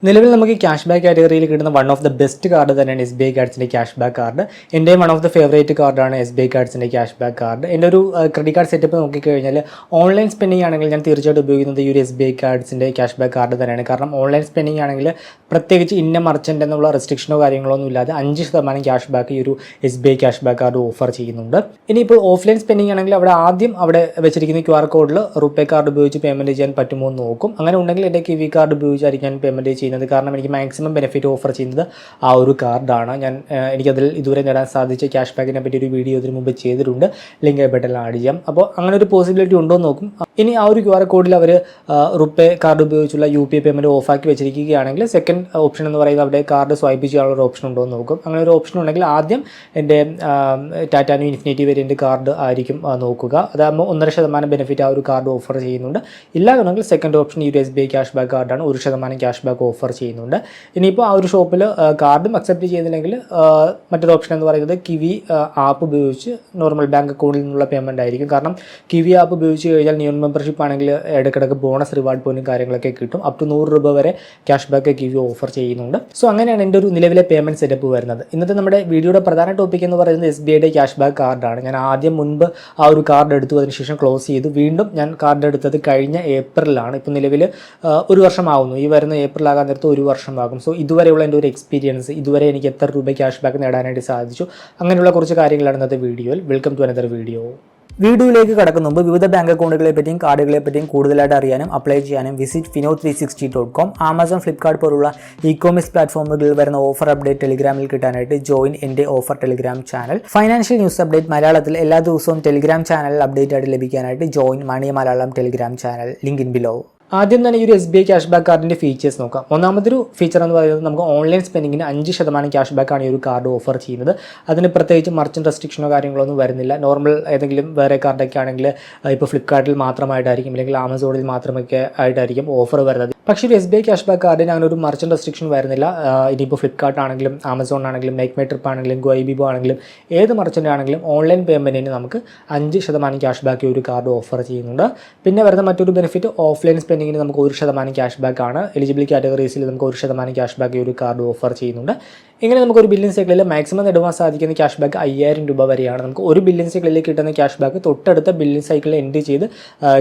നിലവിൽ നമുക്ക് cash back കാറ്റഗറിയിൽ കിട്ടുന്ന one of the best card തന്നെയാണ് എസ് ബി ഐ കാർഡ്സിൻ്റെ ക്യാഷ് ബാക്ക് കാർഡ്. എൻ്റെ വൺ ഓഫ് ദ ഫേവറേറ്റ് കാർഡാണ് എസ് ബി ഐ കാർഡ്സിൻ്റെ ക്യാഷ് ബാക്ക് കാർഡ്. എൻ്റെ ഒരു ക്രെഡിറ്റ് കാർഡ് സെറ്റപ്പ് നോക്കിക്കഴിഞ്ഞാൽ ഓൺലൈൻ സ്പെൻഡിങ് ആണെങ്കിൽ ഞാൻ തീർച്ചയായിട്ടും ഉപയോഗിക്കുന്നത് ഈ ഒരു എസ് ബി ഐ കാർഡ്സിൻ്റെ ക്യാഷ് ബാക്ക് കാർഡ് തന്നെയാണ്. കാരണം ഓൺലൈൻ സ്പെൻഡിങ് ആണെങ്കിൽ പ്രത്യേകിച്ച് ഇന്ന മർച്ചൻ്റ് എന്നുള്ള റെസ്ട്രിക്ഷനോ കാര്യങ്ങളൊന്നും ഇല്ലാതെ 5% ക്യാഷ് ബാക്ക് ഈ ഒരു S B I cash back card offer ചെയ്യുന്നുണ്ട്. ഇനിയിപ്പോൾ ഓഫ്ലൈൻ സ്പെൻഡിങ് ആണെങ്കിൽ അവിടെ വെച്ചിരിക്കുന്ന QR കോഡിൽ റുപേ കാർഡ് ഉപയോഗിച്ച് പേയ്മെൻറ്റ് ചെയ്യാൻ പറ്റുമോ എന്ന് നോക്കും. അങ്ങനെ ഉണ്ടെങ്കിൽ എൻ്റെ കിവി കാർഡ് ഉപയോഗിച്ചായിരിക്കും പേയ്മെൻറ്റ് ചെയ്യുന്നത്. കാരണം എനിക്ക് മാക്സിമം ബെനിഫിറ്റ് ഓഫർ ചെയ്യുന്നത് ആ ഒരു കാർഡാണ്. എനിക്കതിൽ ഇതുവരെ നേടാൻ സാധിച്ച ക്യാഷ് ബാക്കിനെ പറ്റി ഒരു വീഡിയോ ഇതിന് മുമ്പ് ചെയ്തിട്ടുണ്ട്. ലിങ്ക് ബട്ടണിൽ ആഡ് ചെയ്യാം. അപ്പോൾ അങ്ങനെ ഒരു പോസിബിലിറ്റി ഉണ്ടോ എന്ന് നോക്കും. ഇനി ആ ഒരു QR കോഡിൽ അവർ റുപേ കാർഡ് ഉപയോഗിച്ചുള്ള UPI പേയ്മെൻറ്റ് ഓഫാക്കി വെച്ചിരിക്കുകയാണെങ്കിൽ സെക്കൻഡ് ഓപ്ഷൻ എന്ന് പറയുന്നത് അവിടെ കാർഡ് സ്വൈപ്പ് ചെയ്യാനുള്ള ഒരു ഓപ്ഷൻ ഉണ്ടോ എന്ന് നോക്കും. അങ്ങനെ ഒരു ഓപ്ഷൻ ഉണ്ടെങ്കിൽ ആദ്യം എൻ്റെ Tata new infinity variant card ആയിരിക്കും നോക്കുക. അതാകുമ്പോൾ 1.5% ബെനിഫിറ്റ് ആ ഒരു കാർഡ് ഓഫർ ചെയ്യുന്നുണ്ട്. ഇല്ലാന്നുണ്ടെങ്കിൽ സെക്കൻഡ് ഓപ്ഷൻ ഈ ഒരു SBI ക്യാഷ് ബാക്ക് കാർഡാണ്. 1% ക്യാഷ് ബാക്ക് ഓഫർ ചെയ്യുന്നുണ്ട്. ഇനിയിപ്പോൾ ആ ഒരു ഷോപ്പിൽ കാർഡും അക്സെപ്റ്റ് ചെയ്യുന്നില്ലെങ്കിൽ മറ്റൊരു ഓപ്ഷൻ എന്ന് പറയുന്നത് കിവി ആപ്പ് ഉപയോഗിച്ച് നോർമൽ ബാങ്ക് അക്കൗണ്ടിൽ നിന്നുള്ള പേയ്മെൻറ്റ് ആയിരിക്കും. കാരണം കിവി ആപ്പ് ഉപയോഗിച്ച് കഴിഞ്ഞാൽ ന്യൂൺ മെമ്പർഷിപ്പ് ആണെങ്കിൽ ഇടയ്ക്കിടയ്ക്ക് ബോണസ് റിവാർഡ് പോയിന്റും കാര്യങ്ങളൊക്കെ കിട്ടും. അപ് ടു 100 രൂപ വരെ ക്യാഷ് ബാക്ക് കിവി ഓഫർ ചെയ്യുന്നുണ്ട്. സോ അങ്ങനെയാണ് എൻ്റെ ഒരു നിലവിലെ പേയ്മെൻറ്റ് സെറ്റപ്പ് വരുന്നത്. ഇന്നത്തെ നമ്മുടെ വീഡിയോയുടെ പ്രധാന ടോപ്പിക് എന്ന് പറയുന്നത് SBIയുടെ ക്യാഷ് ബാക്ക് കാർഡാണ്. ഞാൻ ആദ്യം മുൻപ് ആ ഒരു കാർഡ് എടുത്തു, അതിനുശേഷം ക്ലോസ് ചെയ്തു. വീണ്ടും ഞാൻ കാർഡ് എടുത്തത് കഴിഞ്ഞ ഏപ്രിലാണ്. ഇപ്പോൾ നിലവിൽ 1 വർഷമാകുന്നു. ഈ വരുന്ന ഏപ്രിൽ ആകാൻ നേരത്ത് 1 വർഷമാകും. സോ ഇതുവരെയുള്ള എൻ്റെ ഒരു എക്സ്പീരിയൻസ്, ഇതുവരെ എനിക്ക് എത്ര രൂപ ക്യാഷ് ബാക്ക് നേടാനായിട്ട് സാധിച്ചു, അങ്ങനെയുള്ള കുറച്ച് കാര്യങ്ങളാണ് ഇന്നത്തെ വീഡിയോയിൽ. Welcome to another video. വീഡിയോയിലേക്ക് കടക്കുന്ന മുമ്പ് വിവിധ ബാങ്ക് അക്കൗണ്ടുകളെ പറ്റിയും കാർഡുകളെ പറ്റിയും കൂടുതലായിട്ട് അറിയാനും അപ്ലൈ ചെയ്യാനും വിസിറ്റ് fino360.com, ആമസോൺ, ഫ്ലിപ്കാർട്ട് പോലുള്ള ഇ-കോമേഴ്സ് പ്ലാറ്റ്ഫോമുകളിൽ വരുന്ന ഓഫർ അപ്ഡേറ്റ് ടെലിഗ്രാമിൽ കിട്ടാനായിട്ട് ജോയിൻ എൻ്റെ offer Telegram channel. Financial news update മലയാളത്തിൽ എല്ലാ ദിവസവും ടെലിഗ്രാം ചാനലിൽ അപ്ഡേറ്റ് ആയിട്ട് ലഭിക്കാനായിട്ട് join money Malayalam Telegram channel. Link in below. ആദ്യം തന്നെ ഈ ഒരു SBI ക്യാഷ് ബാക്ക് കാർഡിൻ്റെ ഫീച്ചേഴ്സ് നോക്കാം. ഒന്നാമതൊരു ഫീച്ചർ എന്ന് പറയുന്നത് നമുക്ക് ഓൺലൈൻ സ്പെൻഡിങ്ങിന് 5% ക്യാഷ് ബാക്കാണ് ഈ ഒരു കാർഡ് ഓഫർ ചെയ്യുന്നത്. അതിന് പ്രത്യേകിച്ച് മർച്ചൻ്റ് റെസ്ട്രിക്ഷനോ കാര്യങ്ങളൊന്നും വരുന്നില്ല. നോർമൽ ഏതെങ്കിലും വേറെ കാർഡൊക്കെ ആണെങ്കിൽ ഇപ്പോൾ ഫ്ലിപ്കാർട്ടിൽ മാത്രമായിട്ടായിരിക്കും അല്ലെങ്കിൽ ആമസോണിൽ മാത്രമൊക്കെ ആയിട്ടായിരിക്കും ഓഫർ വരുന്നത്. പക്ഷേ ഒരു SBI ക്യാഷ് ബാക്ക് കാർഡിന് അങ്ങനെ ഒരു മർച്ചൻ്റ് റെസ്ട്രിക്ഷൻ വരുന്നില്ല. ഇനിയിപ്പോൾ ഫ്ലിപ്കാർട്ട് ആണെങ്കിലും ആമസോൺ ആണെങ്കിലും മേക്ക് മൈ ട്രിപ്പ് ആണെങ്കിലും ഗോയിബിബോ ആണെങ്കിലും ഏത് മർച്ചൻ്റ് ആണെങ്കിലും ഓൺലൈൻ പേയ്മെൻറ്റിന് നമുക്ക് 5% ക്യാഷ് ബാക്ക് ഈ ഒരു കാർഡ് ഓഫർ ചെയ്യുന്നുണ്ട്. പിന്നെ വരുന്ന മറ്റൊരു ബെനിഫിറ്റ് ഓഫ്ലൈൻ സ്പെൻഡിങ്ങിന് നമുക്ക് 1% ക്യാഷ് ബാക്ക് ആണ്. എലിജിബിൾ കാറ്റഗറീസിൽ നമുക്ക് 1% ക്യാഷ് ബാക്ക് ഈ ഒരു കാർഡ് ഓഫർ ചെയ്യുന്നുണ്ട്. ഇങ്ങനെ നമുക്കൊരു ബില്ലിംഗ് സൈക്കിളിൽ മാക്സിമം നേടുവാൻ സാധിക്കുന്ന ക്യാഷ് ബാക്ക് 5000 രൂപ വരെയാണ്. നമുക്ക് ഒരു ബില്ലിംഗ് സൈക്കിളിൽ കിട്ടുന്ന ക്യാഷ് ബാക്ക് തൊട്ടടുത്ത ബില്ലിംഗ് സൈക്കിളിൽ എൻട്രി ചെയ്ത്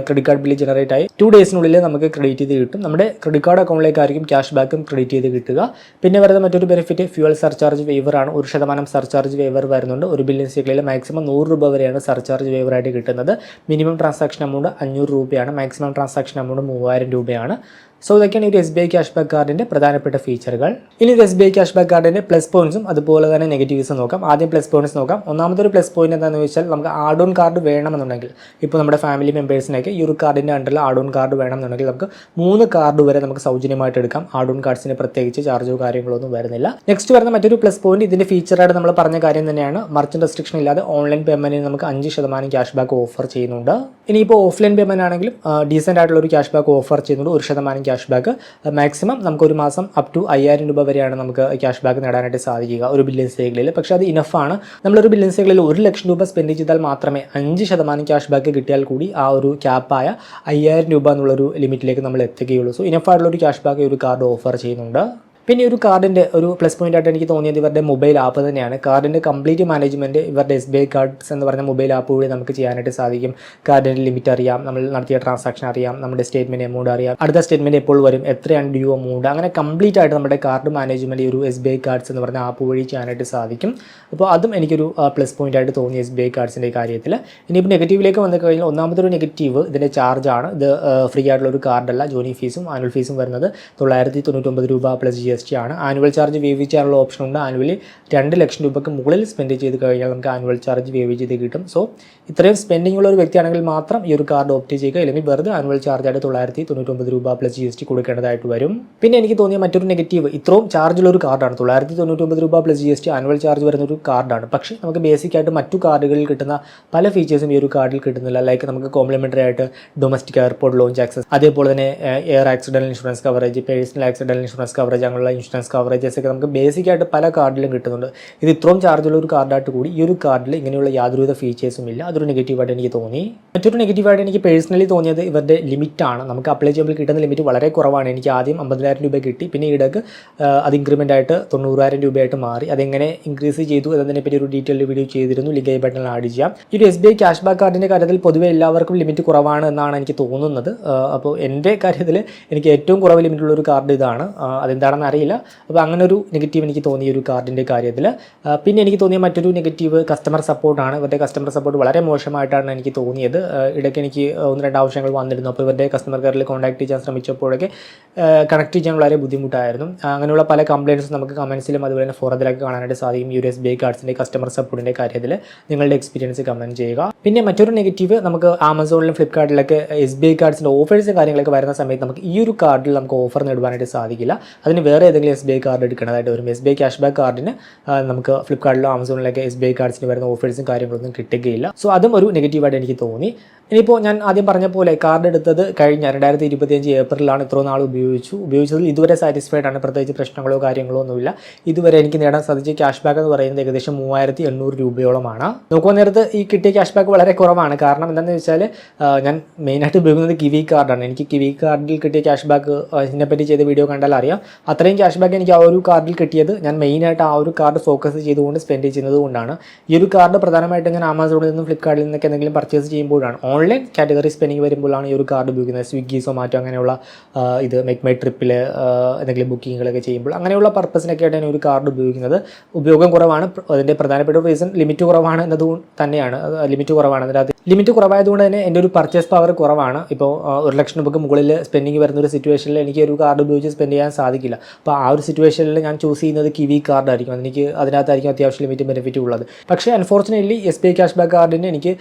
ക്രെഡിറ്റ് കാർഡ് ബില്ല് ജനറേറ്റ് ആയി 2 ഡേയ്സിനുള്ളിൽ നമുക്ക് ക്രെഡിറ്റ് ചെയ്ത് കിട്ടും. നമ്മുടെ ക്രെഡിറ്റ് കാർഡ് അക്കൗണ്ടിലേക്കായിരിക്കും ക്യാഷ് ബാക്കും ക്രെഡിറ്റ് ചെയ്ത് കിട്ടുക. പിന്നെ വരുന്ന മറ്റൊരു ബെനിഫിറ്റ് ഫ്യൂവൽ സർചാർജ് വേവർ ആണ്. 1% സർചാർജ് വേവർ വരുന്നുണ്ട്. ഒരു ബില്ലിംഗ് സൈക്കിളിൽ മാക്സിമം 100 രൂപ വരെയാണ് സർചാർജ് വേവറായിട്ട് കിട്ടുന്നത്. മിനിമം ട്രാൻസാക്ഷൻ എമൗണ്ട് 500 രൂപയാണ്. മാക്സിമം ട്രാൻസാക്ഷൻ എമൗണ്ട് 3000 രൂപയാണ്. സോ ഇതൊക്കെയാണ് ഒരു SBI ക്യാഷ് ബാക്ക് കാർഡിൻ്റെ പ്രധാനപ്പെട്ട ഫീച്ചറുകൾ. ഇനി ഒരു SBI ക്യാഷ് ബാക്ക് കാർഡിൻ്റെ പ്ലസ് പോയിൻറ്സും അതുപോലെ തന്നെ നെഗറ്റീവ്സും നോക്കാം. ആദ്യം പ്ലസ് പോയിൻറ്സ് നോക്കാം. ഒന്നാമതൊരു പ്ലസ് പോയിന്റ് എന്താണെന്ന് വെച്ചാൽ നമുക്ക് ആഡ് ഓൺ കാർഡ് വേണമെന്നുണ്ടെങ്കിൽ, ഇപ്പോൾ നമ്മുടെ ഫാമിലി മെമ്പേഴ്സിനൊക്കെ ഈ ഒരു കാർഡിൻ്റെ അണ്ടറിൽ ആഡ് ഓൺ കാർഡ് വേണമെന്നുണ്ടെങ്കിൽ നമുക്ക് 3 കാർഡ് വരെ നമുക്ക് സൗജന്യമായിട്ട് എടുക്കാം. ആഡ് ഓൺ കാർഡ്സിന് പ്രത്യേകിച്ച് ചാർജോ കാര്യങ്ങളോ ഒന്നും വരുന്നില്ല. നെക്സ്റ്റ് വരുന്ന മറ്റൊരു പ്ലസ് പോയിന്റ് ഇതിൻ്റെ ഫീച്ചറായിട്ട് നമ്മൾ പറഞ്ഞ കാര്യം തന്നെയാണ്. മർച്ചൻ്റ് റെസ്ട്രിക്ഷൻ ഇല്ലാതെ ഓൺലൈൻ പേയ്മെൻറ്റിന് നമുക്ക് 5% ക്യാഷ് ബാക്ക് ഓഫർ ചെയ്യുന്നുണ്ട്. ഇനിയിപ്പോൾ ഓഫ്ലൈൻ പേയ്മെൻറ്റ് ആണെങ്കിലും ഡീസൻ്റ് ആയിട്ടുള്ള ഒരു ക്യാഷ് ബാക്ക് ഓഫർ ചെയ്യുന്നുണ്ട്. 1% ക്യാഷ് ബാക്ക്. മാക്സിമം നമുക്കൊരു മാസം അപ് ടു 5000 രൂപ വരെയാണ് നമുക്ക് ക്യാഷ് ബാക്ക് നേടാനായിട്ട് സാധിക്കുക ഒരു ബില്ലിംഗ് സൈക്കിളിൽ. പക്ഷേ അത് ഇനഫാണ്. നമ്മളൊരു ബില്ലിംഗ് സൈക്കിളിൽ 1 ലക്ഷം രൂപ സ്പെൻഡ് ചെയ്താൽ മാത്രമേ 5% ക്യാഷ് ബാക്ക് കിട്ടിയാൽ കൂടി ആ ഒരു ക്യാപ്പായ 5000 രൂപ എന്നുള്ളൊരു ലിമിറ്റിലേക്ക് നമ്മൾ എത്തുകയുള്ളൂ. സോ ഇനഫായിട്ടുള്ളൊരു ക്യാഷ് ബാക്ക് ഈ ഒരു കാർഡ് ഓഫർ ചെയ്യുന്നുണ്ട്. പിന്നെ ഒരു കാർഡിൻ്റെ ഒരു പ്ലസ് പോയിൻ്റ് ആയിട്ട് എനിക്ക് തോന്നിയത് ഇവരുടെ മൊബൈൽ ആപ്പ് തന്നെയാണ്. കാർഡിൻ്റെ കംപ്ലീറ്റ് മാനേജ്മെൻറ്റ് ഇവരുടെ SBI കാർഡ്സ് എന്ന് പറഞ്ഞ മൊബൈൽ ആപ്പ് വഴി നമുക്ക് ചെയ്യാനായിട്ട് സാധിക്കും. കാർഡിൻ്റെ ലിമിറ്റ് അറിയാം, നമ്മൾ നടത്തിയ ട്രാൻസാക്ഷൻ അറിയാം, നമ്മുടെ സ്റ്റേറ്റ്മെൻറ്റ് എമൗണ്ട് അറിയാം, അടുത്ത സ്റ്റേറ്റ്മെൻറ്റ് എപ്പോൾ വരും, എത്രയാണ് ഡ്യൂ എമൗണ്ട്, അങ്ങനെ കംപ്ലീറ്റ് ആയിട്ട് നമ്മുടെ കാർഡ് മാനേജ്മെൻറ്റ് ഈ ഒരു SBI കാർഡ്സ് എന്ന് പറഞ്ഞ ആപ്പ് വഴി ചെയ്യാനായിട്ട് സാധിക്കും. അപ്പോൾ അതും എനിക്കൊരു പ്ലസ് പോയിൻ്റ് ആയിട്ട് തോന്നി SBI കാർഡ്സിൻ്റെ കാര്യത്തിൽ. ഇനിയിപ്പോൾ നെഗറ്റീവിലേക്ക് വന്നു കഴിഞ്ഞാൽ ഒന്നാമതൊരു നെഗറ്റീവ് ഇതിൻ്റെ ചാർജാണ്. ഇത് ഫ്രീ ആയിട്ടുള്ളൊരു കാർഡല്ല. ജോയിനിങ് ഫീസും ആനുവൽ ഫീസും വരുന്നത് 999 രൂപ പ്ലസ് GST ആണ്. ആനുവൽ ചാർജ് വേവ് ചെയ്യാനുള്ള ഓപ്ഷൻ ഉണ്ട്. ആനുവലി 2 ലക്ഷം രൂപയ്ക്ക് മുകളിൽ സ്പെൻഡ് ചെയ്ത് കഴിഞ്ഞാൽ നമുക്ക് ആനുവൽ ചാർജ് വേവ് ചെയ്ത് കിട്ടും. സോ ഇത്രയും സ്പെൻഡിംഗ് ഉള്ള ഒരു വ്യക്തിയാണെങ്കിൽ മാത്രം ഈ ഒരു കാർഡ് ഓപ്റ്റ് ചെയ്യുക. അല്ലെങ്കിൽ വെറുതെ ആനുവൽ ചാർജായിട്ട് 999 രൂപ പ്ലസ് GST കൊടുക്കേണ്ടതായിട്ട് വരും. പിന്നെ എനിക്ക് തോന്നിയ മറ്റൊരു നെഗറ്റീവ്, ഇത്രയും ചാർജുള്ള ഒരു കാർഡാണ്. 999 രൂപ പ്ലസ് GST ആനുവൽ ചാർജ് വരുന്ന ഒരു കാർഡാണ്. പക്ഷേ നമുക്ക് ബേസിക് ആയിട്ട് മറ്റു കാർഡുകളിൽ കിട്ടുന്ന പല ഫീച്ചേഴ്സും ഈ ഒരു കാർഡിൽ കിട്ടുന്നില്ല. ലൈക്ക് നമുക്ക് കോംപ്ലിമെൻ്ററി ആയിട്ട് ഡൊമസ്റ്റിക് എയർപോർട്ട് ലോഞ്ച് ആക്സസ്, അതേപോലെ തന്നെ air accidental insurance coverage, personal accidental insurance coverage, അങ്ങനെയുള്ള അങ്ങനെയുള്ള ഇൻഷുറൻസ് കവറേജസ് ഒക്കെ നമുക്ക് ബേസിക് ആയിട്ട് പല കാർഡിലും കിട്ടുന്നുണ്ട്. ഇത് ഇത്രയും ചാർജുള്ള ഒരു കാർഡായിട്ട് കൂടി ഈ ഒരു കാർഡിൽ ഇങ്ങനെയുള്ള യാതൊരുവിധ ഫീച്ചേഴ്സും ഇല്ല. അതൊരു നെഗറ്റീവായിട്ട് എനിക്ക് തോന്നി. മറ്റൊരു നെഗറ്റീവായിട്ട് എനിക്ക് പേഴ്സണലി തോന്നിയത് ഇവരുടെ ലിമിറ്റാണ്. നമുക്ക് അപ്ലൈ ചെയ്യുമ്പോൾ കിട്ടുന്ന ലിമിറ്റ് വളരെ കുറവാണ്. എനിക്ക് ആദ്യം 50,000 രൂപ കിട്ടി, പിന്നെ ഈടക്ക് അത് ഇൻക്രിമെൻ്റ് ആയിട്ട് 90,000 രൂപയായിട്ട് മാറി. അതെങ്ങനെ ഇൻക്രീസ് ചെയ്തു എന്നതിനെപ്പറ്റി ഒരു ഡീറ്റെയിൽഡ് വീഡിയോ ചെയ്തിരുന്നു, ലിങ്ക് ഐ ബട്ടണിൽ ആഡ് ചെയ്യാം. ഈ ഒരു SBI ക്യാഷ് ബാക്ക് കാർഡിൻ്റെ കാര്യത്തിൽ പൊതുവെ എല്ലാവർക്കും ലിമിറ്റ് കുറവാണ് എന്നാണ് എനിക്ക് തോന്നുന്നത്. അപ്പോൾ എൻ്റെ കാര്യത്തിൽ എനിക്ക് ഏറ്റവും കുറവ് ലിമിറ്റുള്ള ഒരു കാർഡ് ഇതാണ്. അതെന്താണെന്ന് അറിയില്ല. അപ്പോൾ അങ്ങനെ ഒരു നെഗറ്റീവ് എനിക്ക് തോന്നിയ ഒരു കാർഡിൻ്റെ കാര്യത്തിൽ. പിന്നെ എനിക്ക് തോന്നിയ മറ്റൊരു നെഗറ്റീവ് കസ്റ്റമർ സപ്പോർട്ടാണ്. ഇവരുടെ കസ്റ്റമർ സപ്പോർട്ട് വളരെ മോശമായിട്ടാണ് എനിക്ക് തോന്നിയത്. ഇടയ്ക്ക് എനിക്ക് 1-2 ആവശ്യങ്ങൾ വന്നിരുന്നു. അപ്പോൾ ഇവരുടെ കസ്റ്റമർ കെയറിൽ കോൺടാക്ട് ചെയ്യാൻ ശ്രമിച്ചപ്പോഴൊക്കെ കണക്ട് ചെയ്യാൻ വളരെ ബുദ്ധിമുട്ടായിരുന്നു. അങ്ങനെയുള്ള പല കംപ്ലയിൻറ്റ്സും നമുക്ക് കമൻസിലും അതുപോലെ തന്നെ ഫോറത്തിലൊക്കെ കാണാനായിട്ട് സാധിക്കും. ഈ ഒരു SBI കാർഡ്സിൻ്റെ കസ്റ്റമർ സപ്പോർട്ടിൻ്റെ കാര്യത്തിൽ നിങ്ങളുടെ എക്സ്പീരിയൻസ് കമൻറ്റ് ചെയ്യുക. പിന്നെ മറ്റൊരു നെഗറ്റീവ്, നമുക്ക് ആമസോണിലും ഫ്ലിപ്കാർട്ടിലൊക്കെ SBI കാർഡ്സിൻ്റെ ഓഫേഴ്സും കാര്യങ്ങളൊക്കെ വരുന്ന സമയത്ത് നമുക്ക് ഈ ഒരു കാർഡിൽ നമുക്ക് ഓഫർ നേടുവാനായിട്ട് സാധിക്കില്ല. അതിന് വേറെ ഏതെങ്കിലും SBI കാർഡ് എടുക്കേണ്ടതായിട്ട് വരും. SBI ക്യാഷ് ബാക്ക് കാർഡിന് നമുക്ക് ഫ്ലിപ്കാർട്ടിലോ ആമസോണിലൊക്കെ SBI കാർഡ്സിന് വരുന്ന ഓഫേഴ്സും കാര്യങ്ങളൊന്നും കിട്ടുകയില്ല. സോ അതും ഒരു നെഗറ്റീവായിട്ട് എനിക്ക് തോന്നി. ഇനിയിപ്പോൾ ഞാൻ ആദ്യം പറഞ്ഞ പോലെ കാർഡ് എടുത്തത് കഴിഞ്ഞ 2025 ഏപ്രിലാണ്. ഇത്ര നാൾ ഉപയോഗിച്ചതിൽ ഇതുവരെ സാറ്റിസ്ഫൈഡ് ആണ്. പ്രത്യേകിച്ച് പ്രശ്നങ്ങളോ കാര്യങ്ങളോ ഒന്നുമില്ല. ഇതുവരെ എനിക്ക് നേടാൻ സാധിച്ച ക്യാഷ് ബാക്ക് എന്ന് പറയുന്നത് ഏകദേശം 3800 രൂപയോളമാണ്. നോക്കുമ്പോൾ നേരത്ത് ഈ കിട്ടിയ ക്യാഷ് ബാക്ക് വളരെ കുറവാണ്. കാരണം എന്താണെന്ന് വെച്ചാൽ ഞാൻ മെയിനായിട്ട് ഉപയോഗിക്കുന്നത് കിവി കാർഡാണ്. എനിക്ക് കിവി കാർഡിൽ കിട്ടിയ ക്യാഷ് ബാക്ക് ഇതിനെപ്പറ്റി ചെയ്ത വീഡിയോ കണ്ടാൽ അറിയാം. അത്രയും ക്യാഷ് ബാക്ക് എനിക്ക് ആ ഒരു കാർഡിൽ കിട്ടിയത് ഞാൻ മെയിനായിട്ട് ആ ഒരു കാർഡ് ഫോക്കസ് ചെയ്തുകൊണ്ട് സ്പെൻഡ് ചെയ്യുന്നത് കൊണ്ടാണ്. ഈ ഒരു കാർഡ് പ്രധാനമായിട്ടും ഞാൻ ആമസോണിൽ നിന്നും ഫ്ലിപ്കാർട്ടിൽ നിന്നൊക്കെ എന്തെങ്കിലും പർച്ചേസ് ചെയ്യുമ്പോഴാണ്, ഓൺലൈൻ കാറ്റഗറി സ്പെൻഡിങ് വരുമ്പോഴാണ് ഈ ഒരു കാർഡ് ഉപയോഗിക്കുന്നത്. സ്വിഗ്ഗി, സൊമാറ്റോ അങ്ങനെയുള്ള ഇത് മേക്ക് മൈ ട്രിപ്പിൽ എന്തെങ്കിലും ബുക്കിങ്ങുകളൊക്കെ ചെയ്യുമ്പോൾ അങ്ങനെയുള്ള പർപ്പസിനൊക്കെയായിട്ട് ഞാൻ ഒരു കാർഡ് ഉപയോഗിക്കുന്നത്. ഉപയോഗം കുറവാണ്. അതിൻ്റെ പ്രധാനപ്പെട്ട റീസൺ ലിമിറ്റ് കുറവാണ് എന്നത് തന്നെയാണ്. ലിമിറ്റ് കുറവായതുകൊണ്ട് തന്നെ എൻ്റെ ഒരു പർച്ചേസ് പവർ കുറവാണ്. ഇപ്പോൾ 1 ലക്ഷം രൂപയ്ക്ക് മുകളിൽ സ്പെൻഡിങ് വരുന്ന ഒരു സിറ്റുവേഷനിൽ എനിക്ക് ഒരു കാർഡ് ഉപയോഗിച്ച് സ്പെൻഡ് ചെയ്യാൻ സാധിക്കില്ല. അപ്പോൾ ആ ഒരു സിറ്റുവേഷനിൽ ഞാൻ ചൂസ് ചെയ്യുന്നത് കിവി കാർഡായിരിക്കും. അതിനകത്തായിരിക്കും അത്യാവശ്യം ലിമിറ്റ് ബെനിഫിറ്റ് ഉള്ളത്. പക്ഷേ അൺഫോർച്ചുനേറ്റ്ലി SBI ക്യാഷ് ബാക്ക് കാർഡിന് എനിക്ക്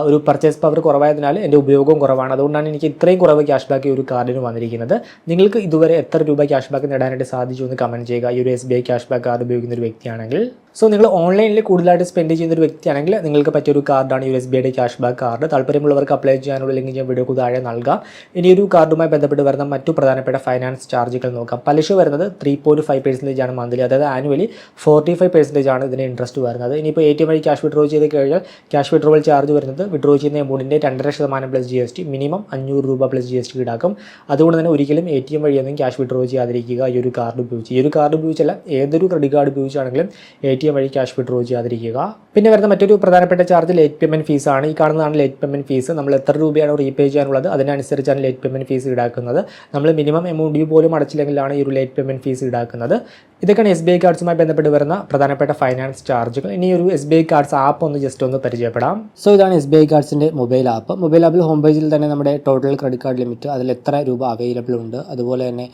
ഒരു പർച്ചേസ് പവർ കുറവായതിനാൽ എൻ്റെ ഉപയോഗവും കുറവാണ്. അതുകൊണ്ടാണ് എനിക്ക് ഇത്രയും കുറവ് ക്യാഷ് ബാക്ക് ഈ ഒരു കാർഡിന് വന്നിരിക്കുന്നത്. നിങ്ങൾക്ക് ഇതുവരെ എത്ര രൂപ ക്യാഷ് ബാക്ക് നേടാനായിട്ട് സാധിച്ചു എന്ന് കമൻറ്റ് ചെയ്യുക. ഈ ഒരു SBI ക്യാഷ് ബാക്ക് കാർഡ് ഉപയോഗിക്കുന്ന ഒരു വ്യക്തിയാണെങ്കിൽ. സോ നിങ്ങൾ ഓൺലൈനിൽ കൂടുതലായിട്ട് സ്പെൻഡ് ചെയ്യുന്ന ഒരു വ്യക്തിയാണെങ്കിൽ നിങ്ങൾക്ക് പറ്റിയൊരു കാർഡാണ് ഈ SBIയുടെ ക്യാഷ് ബാക്ക് കാർഡ്. താല്പര്യമുള്ളവർക്ക് അപ്ലൈ ചെയ്യാനുള്ള ലിങ്ക് ഞാൻ വീഡിയോക്ക് താഴെ നൽകാം. ഇനി ഒരു കാർഡുമായി ബന്ധപ്പെട്ട് വരുന്ന മറ്റു പ്രധാനപ്പെട്ട ഫൈനാൻസ് ചാർജുകൾ നോക്കാം. പലിശ വരുന്നത് 3.5% ആണ് മന്ത്ലി. അതായത് ആനുവലി 45% ആണ് ഇതിന് ഇൻട്രസ്റ്റ് വരുന്നത്. ഇനിയിപ്പോൾ ATM വഴി ക്യാഷ് വിഡ്രോ ചെയ്ത് കഴിഞ്ഞാൽ ക്യാഷ് വിഡ്രോവൽ ചാർജ് വരുന്നത് വിഡ്രോ ചെയ്യുന്ന എമൗണ്ടിൻ്റെ 2.5% പ്ലസ് GST, മിനിമം 500 രൂപ പ്ലസ് GST ഈടാക്കും. അതുകൊണ്ട് തന്നെ ഒരിക്കലും ATM വഴിയൊന്നും ക്യാഷ് വിഡ്രോ ചെയ്യാതിരിക്കുക ഈ ഒരു കാർഡ് ഉപയോഗിച്ച്. ഈ ഒരു കാർഡ് ഉപയോഗിച്ചല്ല, ഏതൊരു ക്രെഡിറ്റ് കാർഡ് ഉപയോഗിച്ചാണെങ്കിലും ATM വഴി ക്യാഷ് വിഡ്രോ ചെയ്യാതിരിക്കുക. പിന്നെ വരുന്ന മറ്റൊരു പ്രധാനപ്പെട്ട ചാർജ് ലേറ്റ് പേയ്മെൻറ്റ് ഫീസാണ്. ഈ കാണുന്നതാണ് ലേറ്റ് പേയ്മെൻറ്റ് ഫീസ്. നമ്മൾ എത്ര രൂപയാണോ റീപേ ചെയ്യാനുള്ളത് അതിനനുസരിച്ചാണ് ലേറ്റ് പേയ്മെൻറ്റ് ഫീസ് ഈടാക്കുന്നത്. നമ്മൾ മിനിമം എമൗണ്ട് പോലും അടച്ചില്ലെങ്കിലാണ് ഈ ഒരു ലേറ്റ് പേയ്മെൻറ്റ് ഫീസ് ഈടാക്കുന്നത്. ഇതൊക്കെയാണ് SBI കാർഡ്സുമായി ബന്ധപ്പെട്ട് വരുന്ന പ്രധാനപ്പെട്ട ഫൈനാൻസ് ചാർജുകൾ. ഇനി ഒരു SBI കാർഡ്സ് ആപ്പ് ഒന്ന് പരിചയപ്പെടാം. സോ ഇതാണ് SBI കാർഡ്സിൻ്റെ മൊബൈൽ ആപ്പ്. മൊബൈൽ ആപ്പിൽ ഹോം പേജിൽ തന്നെ നമ്മുടെ ടോട്ടൽ ക്രെഡിറ്റ് കാർഡ് ലിമിറ്റ്, അതിൽ എത്ര രൂപ അവൈലബിൾ ഉണ്ട്, അതുപോലെ തന്നെ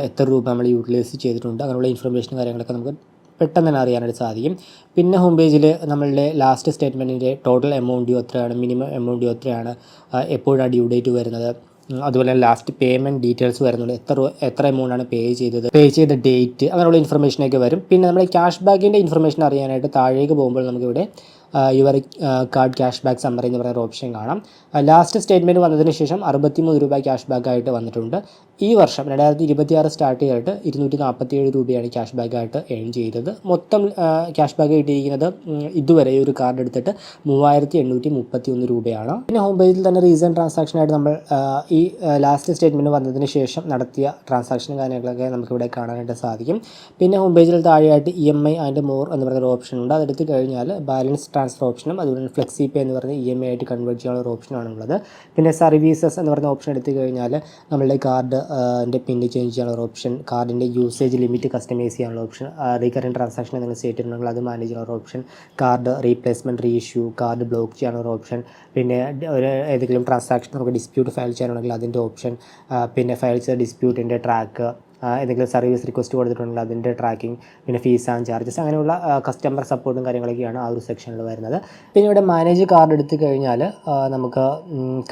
എത്ര രൂപ നമ്മൾ യൂട്ടിലൈസ് ചെയ്തിട്ടുണ്ട്, അങ്ങനെയുള്ള ഇൻഫർമേഷൻ കാര്യങ്ങളൊക്കെ നമുക്ക് പെട്ടെന്ന് തന്നെ അറിയാനായിട്ട് സാധിക്കും. പിന്നെ ഹോം പേജിൽ നമ്മളുടെ ലാസ്റ്റ് സ്റ്റേറ്റ്മെൻറ്റിൻ്റെ ടോട്ടൽ എമൗണ്ട് എത്രയാണ്, മിനിമം എമൗണ്ട് എത്രയാണ്, എപ്പോഴാണ് ഡ്യൂ ഡേറ്റ് വരുന്നത്, അതുപോലെ തന്നെ ലാസ്റ്റ് പേയ്മെൻറ്റ് ഡീറ്റെയിൽസ് വരുന്നുണ്ട്, എത്ര എമൗണ്ടാണ് പേ ചെയ്ത ഡേറ്റ്, അങ്ങനെയുള്ള ഇൻഫർമേഷനൊക്കെ വരും. പിന്നെ നമ്മുടെ ക്യാഷ് ബാക്കിൻ്റെ ഇൻഫർമേഷൻ അറിയാനായിട്ട് താഴേക്ക് പോകുമ്പോൾ നമുക്കിവിടെ your card cash back summary എന്ന് പറയുന്ന ഓപ്ഷൻ കാണാം. ലാസ്റ്റ് സ്റ്റേറ്റ്മെൻറ്റ് വന്നതിന് ശേഷം 63 രൂപ ക്യാഷ് ബാക്ക് ആയിട്ട് വന്നിട്ടുണ്ട്. ഈ വർഷം 2026 സ്റ്റാർട്ട് ചെയ്തിട്ട് 247 രൂപയാണ് ക്യാഷ് ബാക്ക് ആയിട്ട് ഏൺ ചെയ്തത്. മൊത്തം ക്യാഷ് ബാക്ക് കിട്ടിയിരിക്കുന്നത് ഇതുവരെ ഈ ഒരു കാർഡ് എടുത്തിട്ട് 3831 രൂപയാണ്. പിന്നെ ഹോം പേജിൽ തന്നെ റീസെൻറ്റ് ട്രാൻസാക്ഷനായിട്ട് നമ്മൾ ഈ ലാസ്റ്റ് സ്റ്റേറ്റ്മെൻറ്റ് വന്നതിന് ശേഷം നടത്തിയ ട്രാൻസാക്ഷൻ കാര്യങ്ങളൊക്കെ നമുക്കിവിടെ കാണാനായിട്ട് സാധിക്കും. പിന്നെ ഹോം പേജിൽ താഴെയായിട്ട് EMI ആൻഡ് മോർ എന്ന് പറയുന്ന ഓപ്ഷൻ ഉണ്ട്. അതെടുത്ത് കഴിഞ്ഞാൽ ബാലൻസ് ട്രാൻസ്ഫർ ഓപ്ഷനും അതുപോലെ ഫ്ലെക്സി പേ എന്ന് പറയുന്ന EMI ആയിട്ട് കൺവേർട്ട് ചെയ്യാനുള്ള ഒരു ഓപ്ഷനാണ് ഉള്ളത്. പിന്നെ സർവീസസ് എന്ന് പറയുന്ന ഓപ്ഷൻ എടുത്തു കഴിഞ്ഞാൽ നമ്മളുടെ കാർഡ് പിന്ന് ചേഞ്ച് ചെയ്യാനുള്ള ഓപ്ഷൻ, കാർഡിൻ്റെ യൂസേജ് ലിമിറ്റ് കസ്റ്റമൈസ് ചെയ്യാനുള്ള ഓപ്ഷൻ, റീകറൻറ്റ് ട്രാൻസാക്ഷൻ എന്തെങ്കിലും സ്റ്റേറ്റ് ഉണ്ടെങ്കിൽ അത് മാനേജ് ചെയ്യാനുള്ള option, card replacement reissue, card block ചെയ്യാനുള്ള ഓപ്ഷൻ, പിന്നെ ഏതെങ്കിലും ട്രാൻസാക്ഷൻ നമുക്ക് ഡിസ്പ്യൂട്ട് ഫയൽ ചെയ്യാനുണ്ടെങ്കിൽ അതിൻ്റെ ഓപ്ഷൻ, പിന്നെ ഫയൽ ചെയ്ത ഡിസ്പ്യൂട്ടിൻ്റെ ട്രാക്ക്, എന്തെങ്കിലും സർവീസ് റിക്വസ്റ്റ് കൊടുത്തിട്ടുണ്ടെങ്കിൽ അതിൻ്റെ ട്രാക്കിംഗ്, പിന്നെ ഫീസ് ആൻഡ് ചാർജസ്, അങ്ങനെയുള്ള കസ്റ്റമർ സപ്പോർട്ടും കാര്യങ്ങളൊക്കെയാണ് ആ ഒരു സെക്ഷനിൽ വരുന്നത്. പിന്നെ ഇവിടെ മാനേജ് കാർഡ് എടുത്തു കഴിഞ്ഞാൽ നമുക്ക്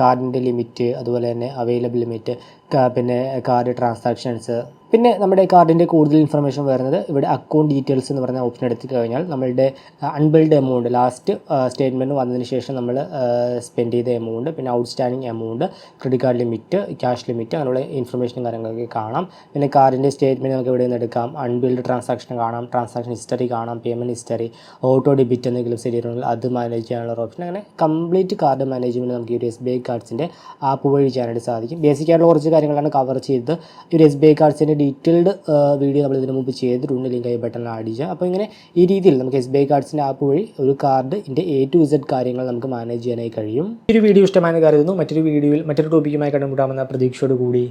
കാർഡിൻ്റെ ലിമിറ്റ്, അതുപോലെ തന്നെ അവൈലബിൾ ലിമിറ്റ്, പിന്നെ കാർഡ് ട്രാൻസാക്ഷൻസ്, പിന്നെ നമ്മുടെ കാർഡിൻ്റെ കൂടുതൽ ഇൻഫർമേഷൻ വരുന്നത് ഇവിടെ അക്കൗണ്ട് ഡീറ്റെയിൽസ് എന്ന് പറഞ്ഞ ഓപ്ഷൻ എടുത്തു കഴിഞ്ഞാൽ നമ്മളുടെ അൺബിൽഡ് എമൗണ്ട് ലാസ്റ്റ് സ്റ്റേറ്റ്മെൻറ്റ് വന്നതിന് ശേഷം നമ്മൾ സ്പെൻഡ് ചെയ്ത എമൗണ്ട്, പിന്നെ outstanding amount, credit card limit, cash limit, അങ്ങനെയുള്ള ഇൻഫർമേഷനും കാര്യങ്ങളൊക്കെ കാണാം. പിന്നെ കാർഡിൻ്റെ സ്റ്റേറ്റ്മെൻറ്റ് നമുക്ക് ഇവിടെ നിന്ന് എടുക്കാം. അൺബിൽഡ് ട്രാൻസാക്ഷൻ കാണാം, ട്രാൻസാക്ഷൻ ഹിസ്റ്ററി കാണാം, പേയ്മെൻറ്റ് ഹിസ്റ്ററി, ഓട്ടോ ഡെബിറ്റ് എന്തെങ്കിലും ശരിയാണെങ്കിൽ അത് മാനേജ് ചെയ്യാനുള്ള ഒരു ഓപ്ഷൻ. അങ്ങനെ കംപ്ലീറ്റ് കാർഡ് മാനേജ്മെൻറ്റ് നമുക്ക് ഈ ഒരു SBI കാർഡ്സിൻ്റെ ആപ്പ് വഴി ചെയ്യാനായിട്ട് സാധിക്കും. ബേസിക്കായിട്ടുള്ള കുറച്ച് കാര്യങ്ങളാണ് കവർ ചെയ്ത് ഈ ഒരു SBI കാർഡ്സിൻ്റെ ഡീറ്റെയിൽഡ് വീഡിയോ നമ്മൾ ഇതിനു മുമ്പ് ചെയ്തിട്ടുണ്ട്. ലിങ്ക് ആയി ബട്ടണിൽ ആഡ് ചെയ്യുക. അപ്പോൾ ഇങ്ങനെ ഈ രീതിയിൽ നമുക്ക് SBI കാർഡ്സിൻ്റെ ആപ്പ് വഴി ഒരു കാർഡിൻ്റെ A to Z കാര്യങ്ങൾ നമുക്ക് മാനേജ് ചെയ്യാനായി കഴിയും. ഈ ഒരു വീഡിയോ ഇഷ്ടമായെന്ന് കരുതുന്നു. മറ്റൊരു വീഡിയോയിൽ മറ്റൊരു ടോപ്പിക്കുമായി കണ്ടുമുട്ടാമെന്ന പ്രതീക്ഷയോട് കൂടി